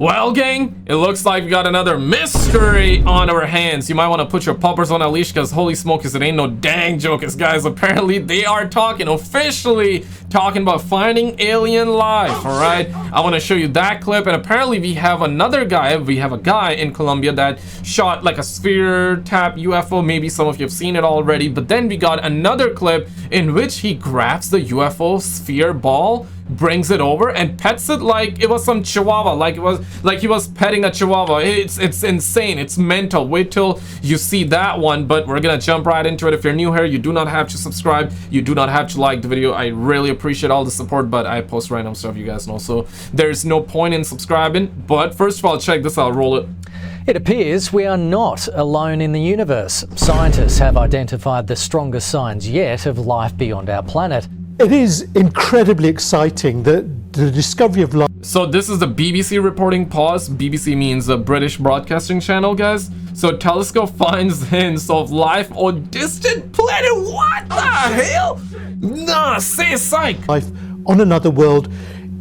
Well, gang, it looks like we got another mystery on our hands. You might want to put your puppers on a leash because holy smokers, it ain't no dang jokers, guys. Apparently, they are officially talking about finding alien life, all right? I want to show you that clip, and apparently we have another guy. We have a guy in Colombia that shot like a sphere tap UFO. Maybe some of you have seen it already, but then we got another clip in which he grabs the UFO sphere ball, brings it over and pets it like it was some chihuahua, like he was petting a chihuahua. It's insane, it's mental. Wait till you see that one, but we're gonna jump right into it. If you're new here, you do not have to subscribe, you do not have to like the video. I really appreciate all the support, but I post random stuff, you guys know, so there's no point in subscribing. But first of all, check this out. Roll it. It appears we are not alone in the universe. Scientists have identified the strongest signs yet of life beyond our planet. It is incredibly exciting that the discovery of life. So this is the BBC reporting. Pause. BBC means the British Broadcasting Channel, guys. So telescope finds hints of life on distant planet. What the hell? Nah, say psych. Life on another world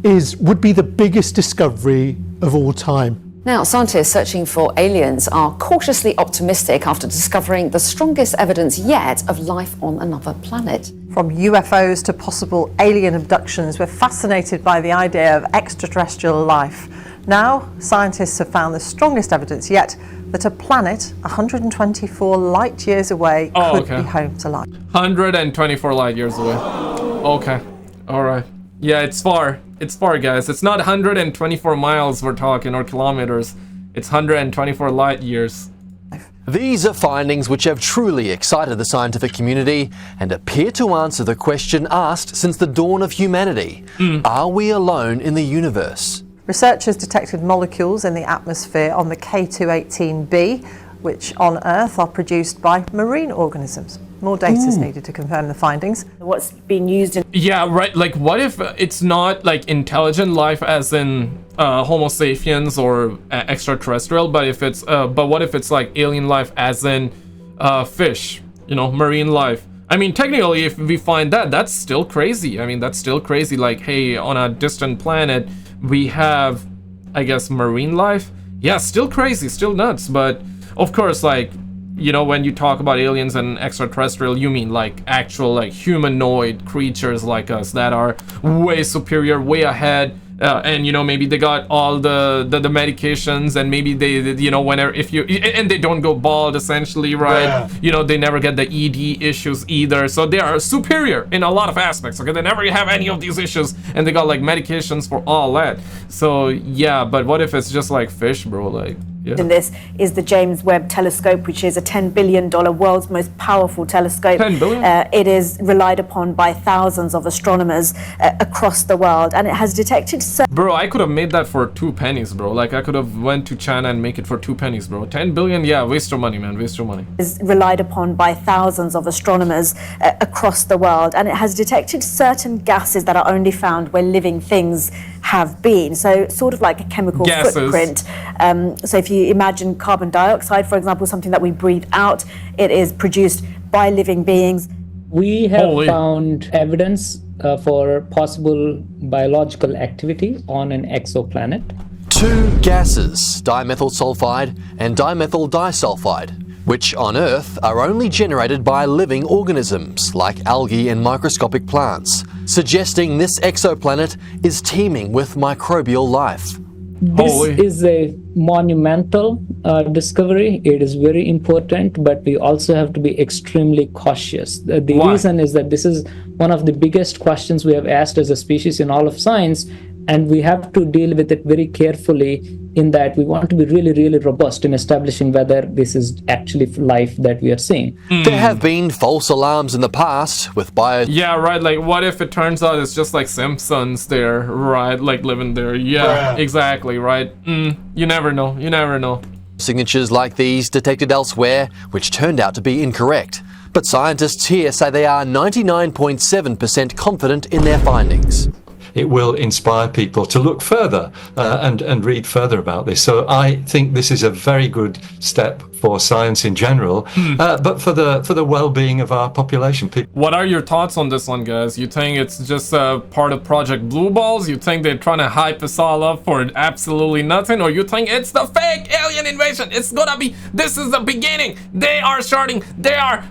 would be the biggest discovery of all time. Now, scientists searching for aliens are cautiously optimistic after discovering the strongest evidence yet of life on another planet. From UFOs to possible alien abductions, we're fascinated by the idea of extraterrestrial life. Now, scientists have found the strongest evidence yet that a planet 124 light years away could be home to life. 124 light years away. Okay. All right. Yeah, it's far. It's far, guys. It's not 124 miles we're talking, or kilometers. It's 124 light years. These are findings which have truly excited the scientific community and appear to answer the question asked since the dawn of humanity. Are we alone in the universe? Researchers detected molecules in the atmosphere on the K218b, which on Earth are produced by marine organisms. More data is needed to confirm the findings. What's being used in... Yeah, right. Like, what if it's not like intelligent life as in Homo sapiens or extraterrestrial, but if it's but what if it's like alien life as in fish, you know, marine life? I mean, technically, if we find that, that's still crazy. I mean, that's still crazy. Like, hey, on a distant planet, we have, I guess, marine life. Yeah, still crazy, still nuts. But of course, like, you know, when you talk about aliens and extraterrestrial, you mean like actual like humanoid creatures like us that are way superior, way ahead, and you know, maybe they got all the medications, and maybe they you know, whenever and they don't go bald essentially, right? Yeah. You know, they never get the ED issues either, so they are superior in a lot of aspects. Okay, they never have any of these issues, and they got like medications for all that. So yeah, but what if it's just like fish, bro? Like, yeah. And this is the James Webb Telescope, which is a $10 billion world's most powerful telescope. 10 billion? It is relied upon by thousands of astronomers across the world, and it has detected... Bro, I could have made that for 2 pennies, bro. Like, I could have went to China and make it for 2 pennies, bro. 10 billion? Yeah, waste of money, man. Waste of money. Is relied upon by thousands of astronomers across the world, and it has detected certain gases that are only found where living things have been. So sort of like a chemical footprint. So if you imagine carbon dioxide, for example, something that we breathe out, it is produced by living beings. We have found evidence for possible biological activity on an exoplanet. 2 gases, dimethyl sulfide and dimethyl disulfide, which on Earth are only generated by living organisms like algae and microscopic plants, suggesting this exoplanet is teeming with microbial life. This is a monumental discovery. It is very important, but we also have to be extremely cautious. The reason is that this is one of the biggest questions we have asked as a species in all of science, and we have to deal with it very carefully, in that we want to be really, really robust in establishing whether this is actually life that we are seeing. There have been false alarms in the past with Yeah, right, like what if it turns out it's just like Simpsons there, right? Like living there. Yeah, exactly, right? You never know, you never know. Signatures like these detected elsewhere, which turned out to be incorrect. But scientists here say they are 99.7% confident in their findings. it will inspire people to look further and read further about this. So I think this is a very good step for science in general, but for the well-being of our population. What are your thoughts on this one, guys? You think it's just part of Project Blue Balls? You think they're trying to hype us all up for absolutely nothing? Or you think it's the fake alien invasion? It's gonna be, this is the beginning. They are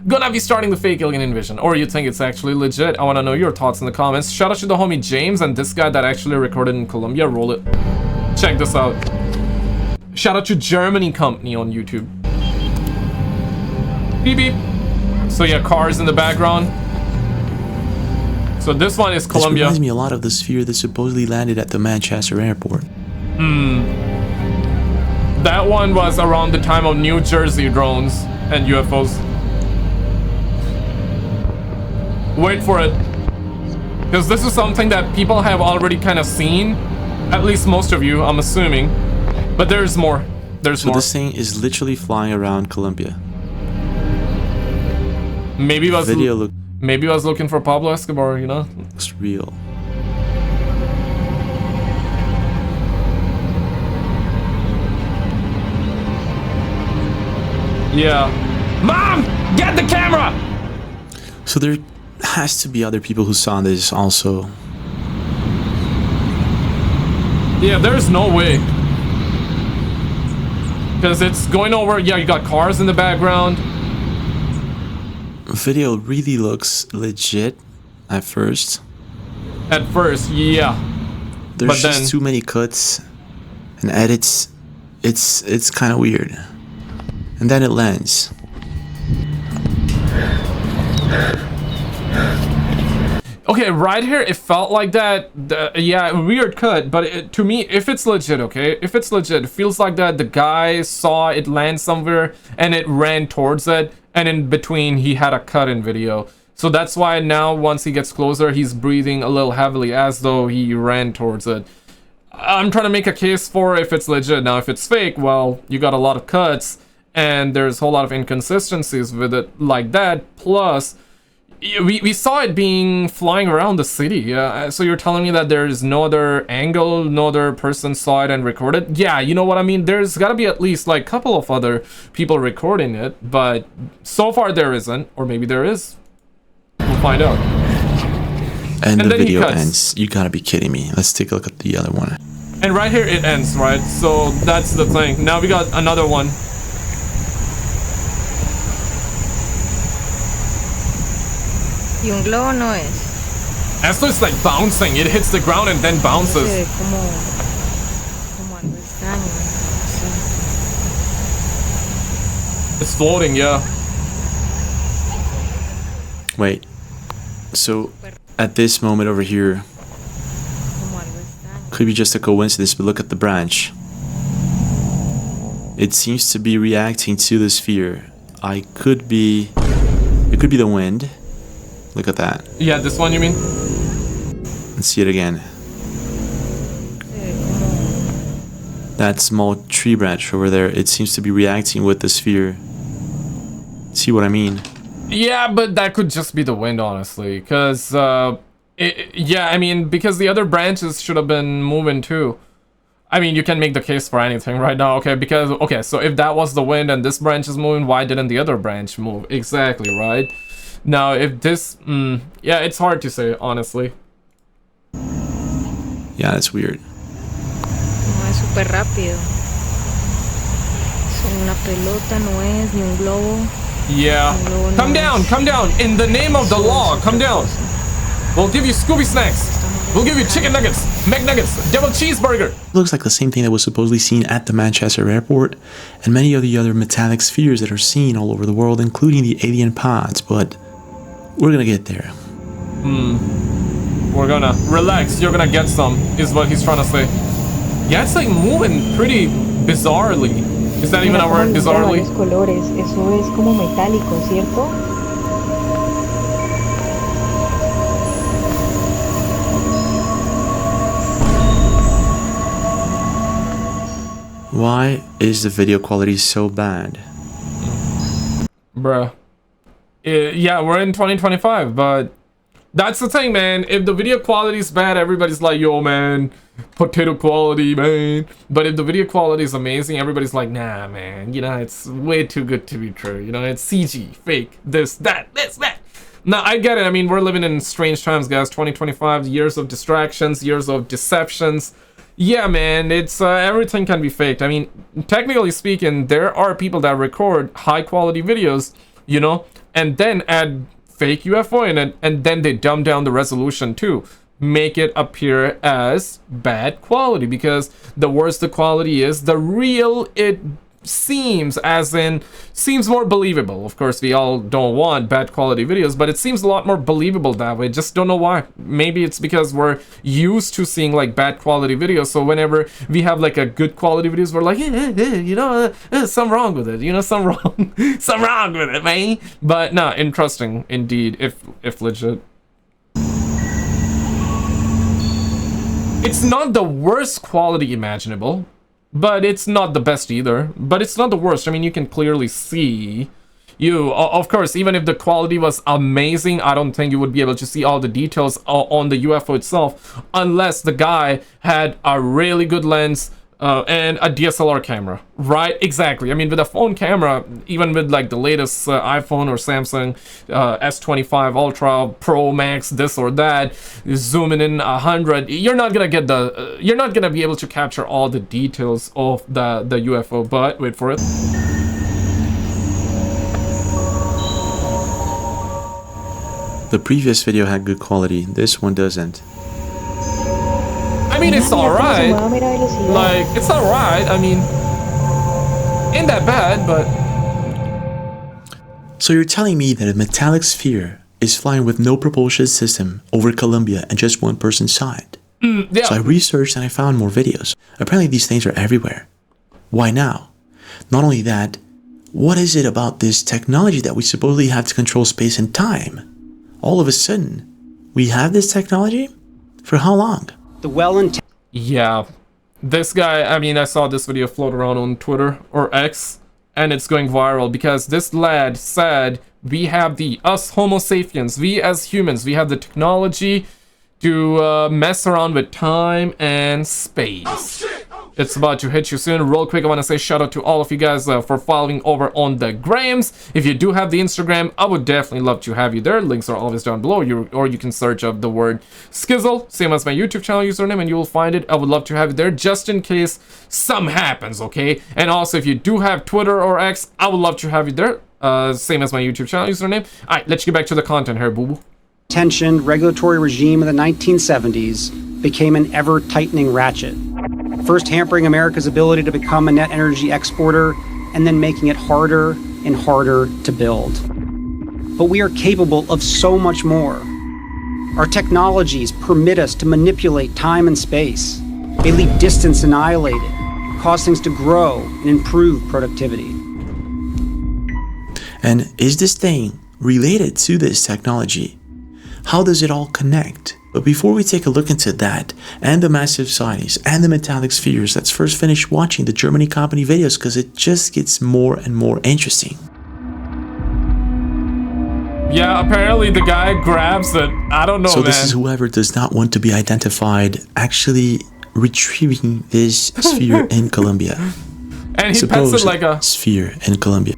gonna be starting the fake alien invasion. Or you think it's actually legit? I wanna know your thoughts in the comments. Shout out to the homie Jaymez and this guy that actually recorded in Colombia. Roll it. Check this out. Shout out to Germany Company on YouTube. Beep beep. So yeah, cars in the background. So this one is Colombia. This reminds me a lot of the sphere that supposedly landed at the Manchester airport. That one was around the time of New Jersey drones and UFOs. Wait for it. Because this is something that people have already kind of seen. At least most of you, I'm assuming. But there's more. There's more. So this thing is literally flying around Colombia. Maybe I was looking for Pablo Escobar, you know? Looks real. Yeah. Mom! Get the camera! So there has to be other people who saw this also. Yeah, there's no way. Because it's going over, yeah, you got cars in the background. Video really looks legit at first. At first, yeah. There's just too many cuts and edits. It's kind of weird. And then it lands. Okay, right here, it felt like that. Yeah, weird cut, but to me, if it's legit, okay? If it's legit, it feels like that the guy saw it land somewhere and it ran towards it. And in between, he had a cut in video. So that's why now, once he gets closer, he's breathing a little heavily as though he ran towards it. I'm trying to make a case for if it's legit. Now, if it's fake, well, you got a lot of cuts. And there's a whole lot of inconsistencies with it like that. Plus, we saw it being flying around the city. So you're telling me that there's no other angle, no other person saw it and recorded? Yeah, you know what I mean? There's got to be at least like a couple of other people recording it. But so far there isn't. Or maybe there is. We'll find out. And the video ends. You gotta be kidding me. Let's take a look at the other one. And right here it ends, right? So that's the thing. Now we got another one. Y un globo no es. Esto is like bouncing. It hits the ground and then bounces. Como algo extraño. It's floating, yeah. Wait. So, at this moment over here, could be just a coincidence, but look at the branch. It seems to be reacting to the sphere. It could be the wind. Look at that. Yeah, this one you mean? Let's see it again. That small tree branch over there, it seems to be reacting with the sphere. See what I mean? Yeah, but that could just be the wind, honestly. Because, yeah, I mean, because the other branches should have been moving too. I mean, you can make the case for anything right now, okay? Because, okay, so if that was the wind and this branch is moving, why didn't the other branch move? Exactly, right? Now, if this, yeah, it's hard to say, honestly. Yeah, that's weird. No es súper rápido. Es una pelota, no es ni un globo. Yeah. Come down, in the name of the law, come down. We'll give you Scooby snacks. We'll give you chicken nuggets, McNuggets, double cheeseburger. It looks like the same thing that was supposedly seen at the Manchester airport and many of the other metallic spheres that are seen all over the world, including the alien pods, but we're gonna get there. We're gonna relax, you're gonna get some, is what he's trying to say. Yeah, it's like moving pretty bizarrely. Is that even a word, bizarrely? Colores. Eso es como metálico, ¿cierto? Why is the video quality so bad? Bruh. Yeah, we're in 2025, but That's the thing, man. If the video quality is bad, everybody's like, yo, man, potato quality, man. But if the video quality is amazing, everybody's like, nah, man, you know, it's way too good to be true. You know, it's CG, fake, this, that. Now, I get it. I mean, we're living in strange times, guys. 2025, years of distractions, years of deceptions. Yeah, man, it's everything can be faked. I mean, technically speaking, there are people that record high quality videos, you know, and then add fake UFO in it, and then they dumb down the resolution too, make it appear as bad quality, because the worse the quality is, the real it seems, as in seems more believable. Of course, we all don't want bad quality videos, but it seems a lot more believable that way. Just don't know why. Maybe it's because we're used to seeing like bad quality videos, so whenever we have like a good quality videos, we're like, you know, something wrong with it, you know, something wrong with it, man. But nah, interesting indeed, if legit. It's not the worst quality imaginable, but it's not the best either. But it's not the worst. I mean, you can clearly see. Of course, even if the quality was amazing, I don't think you would be able to see all the details on the UFO itself, unless the guy had a really good lens and a DSLR camera, right? Exactly. I mean, with a phone camera, even with like the latest iPhone or Samsung S25 Ultra Pro Max, this or that, zooming in 100, you're not gonna get you're not gonna be able to capture all the details of the UFO. But wait for it. The previous video had good quality. This one doesn't. I mean, it's alright. Like, it's alright. I mean, ain't that bad, but... So you're telling me that a metallic sphere is flying with no propulsion system over Colombia and just one person saw it? Yeah. So I researched and I found more videos. Apparently these things are everywhere. Why now? Not only that, what is it about this technology that we supposedly have to control space and time? All of a sudden, we have this technology? For how long? Yeah, this guy, I mean, I saw this video float around on Twitter or X, and it's going viral because this lad said, we have us Homo sapiens, we as humans, we have the technology to mess around with time and space. It's about to hit you soon. Real quick, I want to say shout out to all of you guys for following over on the Grams. If you do have the Instagram, I would definitely love to have you there. Links are always down below. Or you can search up the word SKizzle, same as my YouTube channel username, and you will find it. I would love to have you there just in case something happens, okay? And also, if you do have Twitter or X, I would love to have you there. Same as my YouTube channel username. All right, let's get back to the content here, boo-boo. Tensioned regulatory regime of the 1970s became an ever-tightening ratchet, first hampering America's ability to become a net energy exporter, and then making it harder and harder to build. But we are capable of so much more. Our technologies permit us to manipulate time and space. They leave distance annihilated, cause things to grow and improve productivity. And is this thing related to this technology? How does it all connect? But before we take a look into that, and the massive sightings, and the metallic spheres, let's first finish watching the Germany company videos, because it just gets more and more interesting. Yeah, apparently the guy grabs it. I don't know, so this is whoever does not want to be identified actually retrieving this sphere in Colombia. And he pets it like a... sphere in Colombia.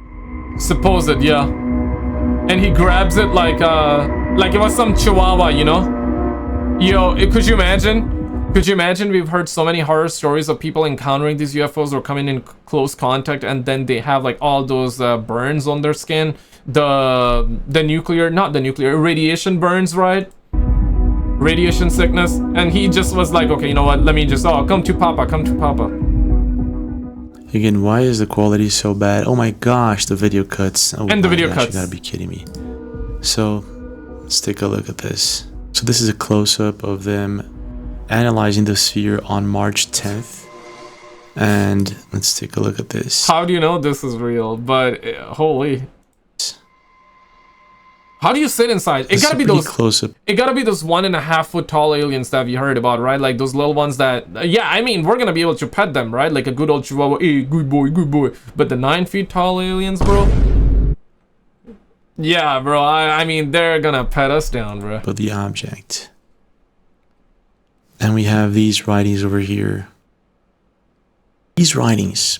Supposed, yeah. And he grabs it like it was some chihuahua, you know? Yo, could you imagine? Could you imagine? We've heard so many horror stories of people encountering these UFOs or coming in close contact, and then they have like all those burns on their skin. The radiation burns, right? Radiation sickness. And he just was like, okay, you know what? Let me just, come to Papa, come to Papa. Again, why is the quality so bad? Oh my gosh, the video cuts. Oh, and the video cuts. You gotta be kidding me. So, let's take a look at this. So this is a close-up of them analyzing the sphere on March 10th. And let's take a look at this. How do you know this is real? But holy. How do you sit inside? It gotta be those close-up. It gotta be those 1.5 foot tall aliens that you heard about, right? Like those little ones that, yeah, I mean, we're gonna be able to pet them, right? Like a good old chihuahua, hey, good boy, good boy. But the 9 feet tall aliens, bro? Yeah, bro. I mean, they're gonna pat us down, bro. But the object. And we have these writings over here. These writings.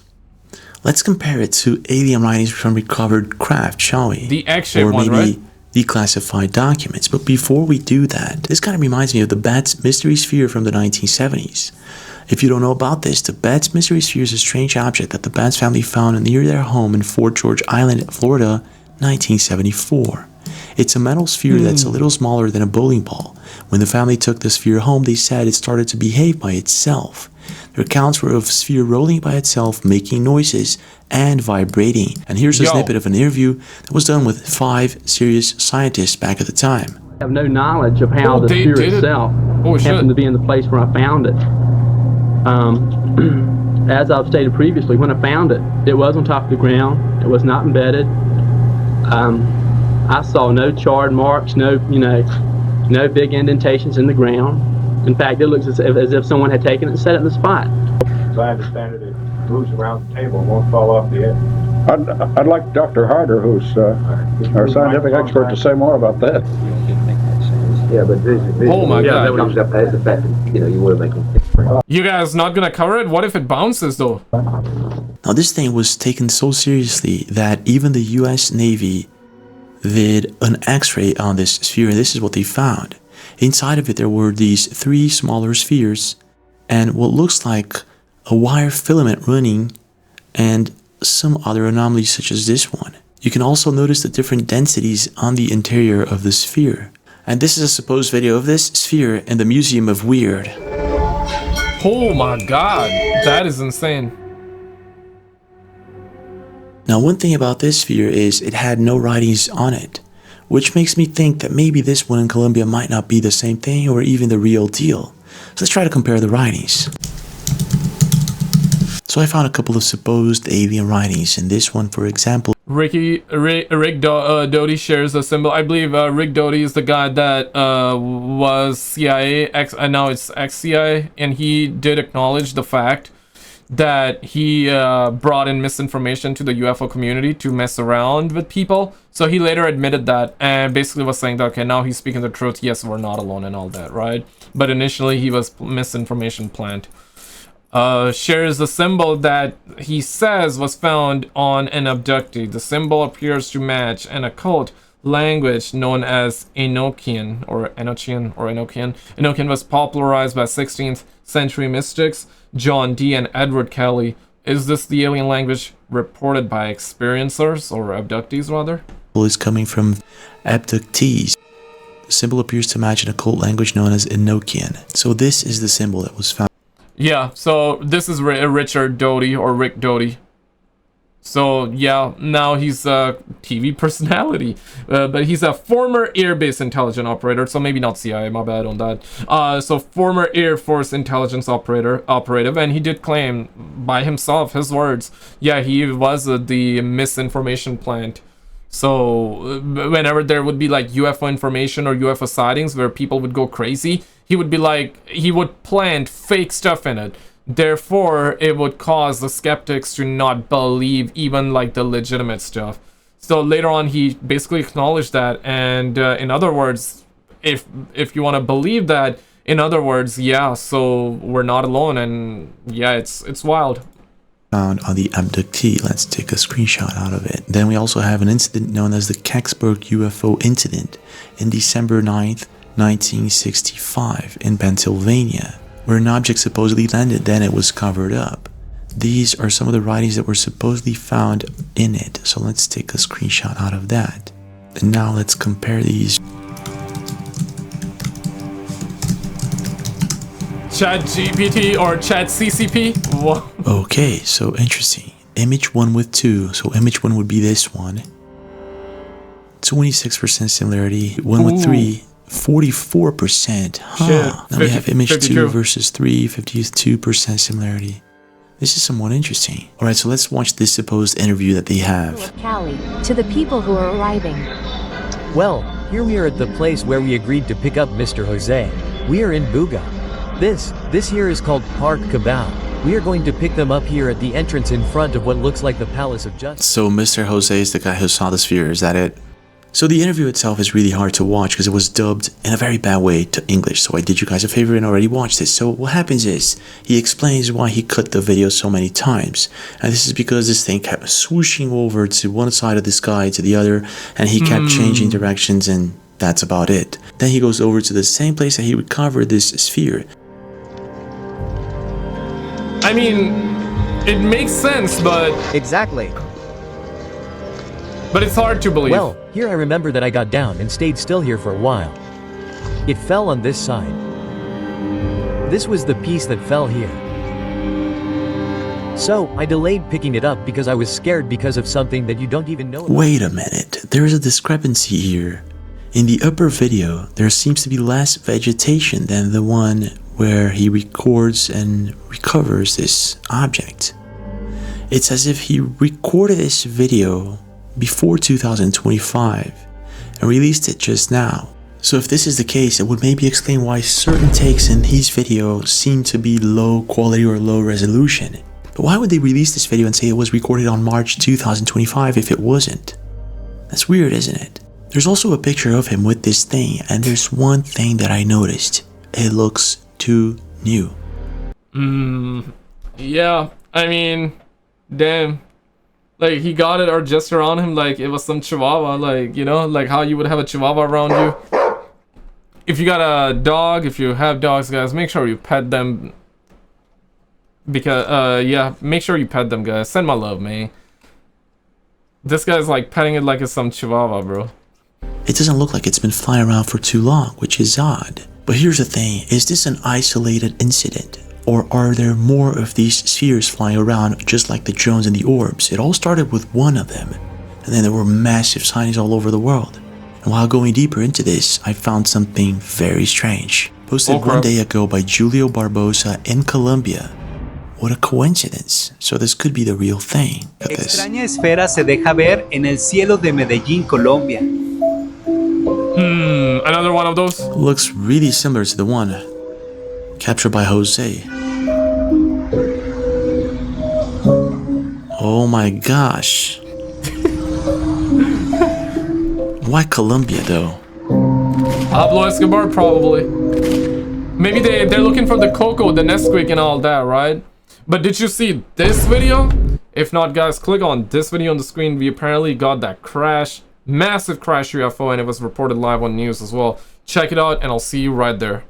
Let's compare it to alien writings from recovered craft, shall we? The X-shaped one, right? Declassified documents. But before we do that, this kind of reminds me of the Bats Mystery Sphere from the 1970s. If you don't know about this, the Bats Mystery Sphere is a strange object that the Bats family found near their home in Fort George Island, Florida, 1974. It's a metal sphere that's a little smaller than a bowling ball. When the family took the sphere home, they said it started to behave by itself. Their accounts were of sphere rolling by itself, making noises, and vibrating. And here's a snippet of an interview that was done with 5 serious scientists back at the time. I have no knowledge of how the sphere itself happened to be in the place where I found it. As I've stated previously, when I found it, it was on top of the ground. It was not embedded. I saw no charred marks, no big indentations in the ground. In fact, it looks as if someone had taken it and set it in the spot. As I understand it, it moves around the table and won't fall off the edge. I'd like Dr. Harder, who's our scientific expert, to say more about that. Yeah, but oh my God, that comes up as the fact that, you want to make them. You guys not gonna cover it? What if it bounces though? Now this thing was taken so seriously that even the US Navy did an X-ray on this sphere, and this is what they found. Inside of it there were these 3 smaller spheres and what looks like a wire filament running and some other anomalies such as this one. You can also notice the different densities on the interior of the sphere. And this is a supposed video of this sphere in the Museum of Weird. Oh my God, that is insane. Now one thing about this sphere is it had no writings on it, which makes me think that maybe this one in Colombia might not be the same thing or even the real deal. So let's try to compare the writings. So I found a couple of supposed alien writings. In this one, for example, Rick Doty shares a symbol. I believe Rick Doty is the guy that was CIA, and now it's ex-CIA, and he did acknowledge the fact that he brought in misinformation to the UFO community to mess around with people. So he later admitted that and basically was saying that, okay, now he's speaking the truth. Yes, we're not alone and all that, right? But initially he was misinformation plant. Shares a symbol that he says was found on an abductee. The symbol appears to match an occult language known as Enochian or Enochian. Enochian was popularized by 16th century mystics John Dee and Edward Kelly. Is this the alien language reported by experiencers or abductees rather? Is coming from abductees. The symbol appears to match an occult language known as Enochian. So this is the symbol that was found. Yeah, so this is Richard Doty or Rick Doty. So yeah, now he's a TV personality, but he's a former Air Base intelligence operator, so maybe not CIA, my bad on that. So former Air Force intelligence operative, and he did claim by himself, his words, yeah, he was the misinformation plant. So whenever there would be like UFO information or UFO sightings where people would go crazy, he would be like, he would plant fake stuff in it. Therefore, it would cause the skeptics to not believe even like the legitimate stuff. So later on, he basically acknowledged that. And in other words, if you want to believe that, in other words, yeah, so we're not alone. And yeah, it's wild. Found on the abductee. Let's take a screenshot out of it. Then we also have an incident known as the Kecksburg UFO incident in December 9th, 1965 in Pennsylvania, where an object supposedly landed, then it was covered up. These are some of the writings that were supposedly found in it. So let's take a screenshot out of that. And now let's compare these. Chat GPT or Chat CCP? Whoa. Okay, so interesting. Image 1 with 2. So image 1 would be this one. 26% similarity. 1 with 3. 44%. Huh. Shit. Now we have image 2 versus 3, 52% similarity. This is somewhat interesting. Alright, so let's watch this supposed interview that they have. Cali, to the people who are arriving. Well, here we are at the place where we agreed to pick up Mr. Jose. We are in Buga. This here is called Park Cabal. We are going to pick them up here at the entrance in front of what looks like the Palace of Justice. So Mr. Jose is the guy who saw the sphere, is that it? So the interview itself is really hard to watch because it was dubbed in a very bad way to English. So I did you guys a favor and already watched it. So what happens is, he explains why he cut the video so many times. And this is because this thing kept swooshing over to one side of the sky to the other, and he kept changing directions, and that's about it. Then he goes over to the same place that he recovered this sphere. I mean, it makes sense, but... Exactly. But it's hard to believe. Well, here I remember that I got down and stayed still here for a while. It fell on this side. This was the piece that fell here. So, I delayed picking it up because I was scared because of something that you don't even know about. Wait a minute, there is a discrepancy here. In the upper video, there seems to be less vegetation than the one where he records and recovers this object. It's as if he recorded this video before 2025 and released it just now. So if this is the case, it would maybe explain why certain takes in his video seem to be low quality or low resolution. But why would they release this video and say it was recorded on March 2025 if it wasn't? That's weird, isn't it? There's also a picture of him with this thing, and there's one thing that I noticed. It looks too new. Yeah, I mean, damn. Like, he got it or just around him like it was some chihuahua, like, you know, like how you would have a chihuahua around you. If you got a dog, if you have dogs, guys, make sure you pet them. Because, yeah, make sure you pet them, guys. Send my love, man. This guy's like petting it like it's some chihuahua, bro. It doesn't look like it's been flying around for too long, which is odd. But here's the thing, is this an isolated incident? Or are there more of these spheres flying around just like the drones and the orbs? It all started with one of them, and then there were massive sightings all over the world. And while going deeper into this, I found something very strange. Posted one day ago by Julio Barbosa in Colombia. What a coincidence. So this could be the real thing. Look at this. Extraña esfera se deja ver en el cielo de Medellín, Colombia. Another one of those? Looks really similar to the one captured by Jose. Oh my gosh. Why Colombia though? Pablo Escobar, probably. Maybe they're looking for the Coco, the Nesquik and all that, right? But did you see this video? If not, guys, click on this video on the screen. We apparently got that crash, massive crash UFO, and it was reported live on news as well. Check it out, and I'll see you right there.